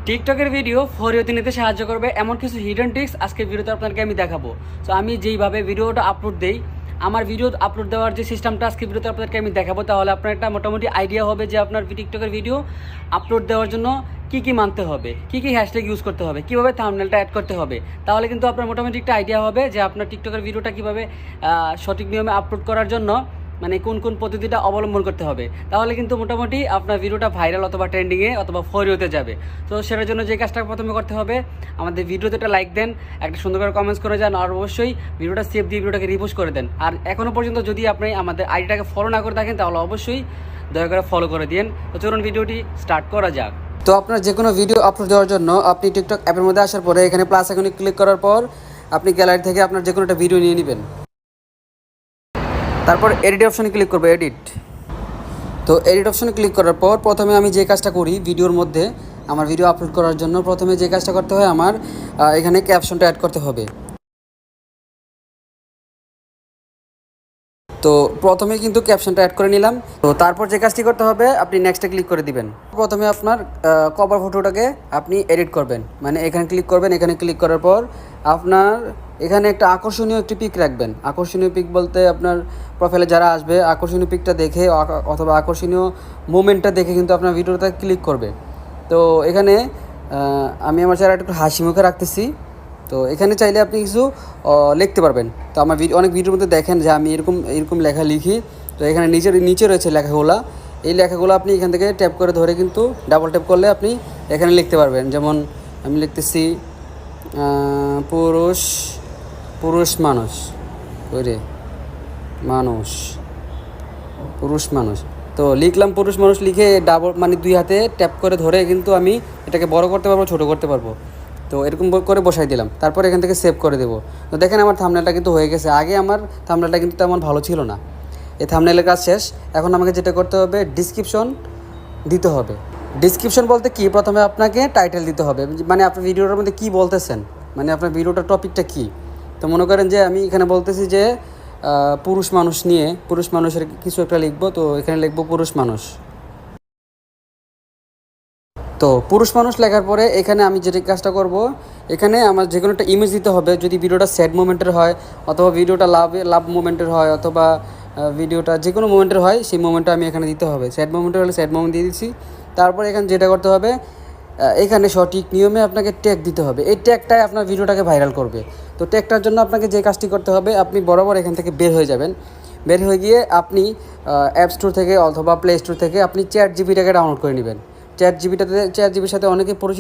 টিকটকের ভিডিও ফরিয়তে নিতে সাহায্য করবে এমন কিছু হিডেন ট্রিক্স আজকের ভিডিওতে আপনাকে আমি দেখাবো। তো আমি যেইভাবে ভিডিওটা আপলোড দেই, আমার ভিডিও আপলোড দেওয়ার যে সিস্টেমটা আজকের ভিডিওতে আপনাদেরকে আমি দেখাবো, তাহলে আপনার একটা মোটামুটি আইডিয়া হবে যে আপনার টিকটকের ভিডিও আপলোড দেওয়ার জন্য কী কী মানতে হবে, কী কী হ্যাশট্যাগ ইউজ করতে হবে, কীভাবে থাম্বনেলটা অ্যাড করতে হবে। তাহলে কিন্তু আপনার মোটামুটি একটা আইডিয়া হবে যে আপনার টিকটকের ভিডিওটা কীভাবে সঠিক নিয়মে আপলোড করার জন্য মানে কোন কোন পদ্ধতিটা অবলম্বন করতে হবে। তাহলে কিন্তু মোটামুটি আপনার ভিডিওটা ভাইরাল অথবা ট্রেন্ডিংয়ে অথবা ফরিওতে যাবে। তো সেটার জন্য যে কাজটা প্রথমে করতে হবে, আমাদের ভিডিওতে একটা লাইক দেন, একটা সুন্দর করে কমেন্টস করে যান, আর অবশ্যই ভিডিওটা সেভ দিয়ে ভিডিওটাকে রিপোস্ট করে দেন। আর এখনও পর্যন্ত যদি আপনি আমাদের আইডিটাকে ফলো না করে থাকেন, তাহলে অবশ্যই দয়া করে ফলো করে দিন। তো চলুন ভিডিওটি স্টার্ট করা যাক। তো আপনার যে কোনো ভিডিও আপলোড দেওয়ার জন্য আপনি টিকটক অ্যাপের মধ্যে আসার পরে এখানে প্লাস আইকনে ক্লিক করার পর আপনি গ্যালারি থেকে আপনার যে কোনো একটা ভিডিও নিয়ে নেবেন। তারপর এডিট অপশনে ক্লিক করবো, এডিট। তো এডিট অপশনে ক্লিক করার পর প্রথমে আমি যে কাজটা করি ভিডিওর মধ্যে, আমার ভিডিও আপলোড করার জন্য প্রথমে যে কাজটা করতে হয়, আমার এখানে ক্যাপশনটা অ্যাড করতে হবে। তো প্রথমে কিন্তু ক্যাপশনটা অ্যাড করে নিলাম। তো তারপর যে কাজটি করতে হবে, আপনি নেক্সটে ক্লিক করে দিবেন। প্রথমে আপনার কভার ফটোটাকে আপনি এডিট করবেন, মানে এখানে ক্লিক করবেন। এখানে ক্লিক করার পর আপনার এখানে একটা আকর্ষণীয় একটি পিক রাখবেন। আকর্ষণীয় পিক বলতে আপনার প্রোফাইলে যারা আসবে আকর্ষণীয় পিকটা দেখে অথবা আকর্ষণীয় মোমেন্টটা দেখে কিন্তু আপনার ভিডিওটা ক্লিক করবে। তো এখানে আমি আমার চেহারা একটু হাসি মুখে রাখতেছি। তো এখানে চাইলে আপনি কিছু লিখতে পারবেন। তো আমার অনেক ভিডিওর মধ্যে দেখেন যে আমি এরকম লেখা লিখি। তো এখানে নিচে রয়েছে লেখাগুলো। এই লেখাগুলো আপনি এখান থেকে ট্যাপ করে ধরে কিন্তু ডাবল ট্যাপ করলে আপনি এখানে লিখতে পারবেন। যেমন আমি লিখতেছি পুরুষ মানুষ, পুরুষ মানুষ। তো লিখলাম পুরুষ মানুষ, লিখে ডাবল মানে দুই হাতে ট্যাপ করে ধরে কিন্তু আমি এটাকে বড় করতে পারবো, ছোটো করতে পারবো। তো এরকম করে বসাই দিলাম। তারপর এখান থেকে সেভ করে দেবো। তো দেখেন আমার থাম্বনেলটা কিন্তু হয়ে গেছে। আগে আমার থাম্বনেলটা কিন্তু তেমন ভালো ছিল না। এই থাম্বনেলের কাজ শেষ। এখন আমাকে যেটা করতে হবে, ডিসক্রিপশন দিতে হবে। ডিসক্রিপশন বলতে কি, প্রথমে আপনাকে টাইটেল দিতে হবে, মানে আপনার ভিডিওটার মধ্যে কী বলতেছেন, মানে আপনার ভিডিওটার টপিকটা কী। তো মনে করেন যে আমি এখানে বলতেছি যে পুরুষ মানুষ নিয়ে, পুরুষ মানুষের কিছু একটা লিখবো। তো এখানে লিখবো পুরুষ মানুষ। তো পুরুষ মানুষ লেখার পরে এখানে আমি যেটা কাজটা করব, এখানে আমার যে কোনো একটা ইমেজ দিতে হবে। যদি ভিডিওটা স্যাড মোমেন্টের হয়, অথবা ভিডিওটা লাভ মোমেন্টের হয়, অথবা ভিডিওটা যে কোনো মোমেন্টের হয়, সেই মোমেন্টটা আমি এখানে দিতে হবে। স্যাড মোমেন্টের হলে স্যাড মোমেন্ট দিয়ে দিচ্ছি। তারপর এখানে যেটা করতে হবে, এখানে সঠিক নিয়মে আপনাকে ট্যাগ দিতে হবে। এই ট্যাগটাই আপনার ভিডিওটাকে ভাইরাল করবে। তো ট্যাগটার জন্য আপনাকে যে কাজটি করতে হবে, আপনি বরাবর এখান থেকে বের হয়ে যাবেন। বের হয়ে গিয়ে আপনি অ্যাপ স্টোর থেকে অথবা প্লে স্টোর থেকে আপনি চ্যাট জিপিটাকে ডাউনলোড করে নেবেন। চ্যাট জিপির সাথে অনেকে পরিচিত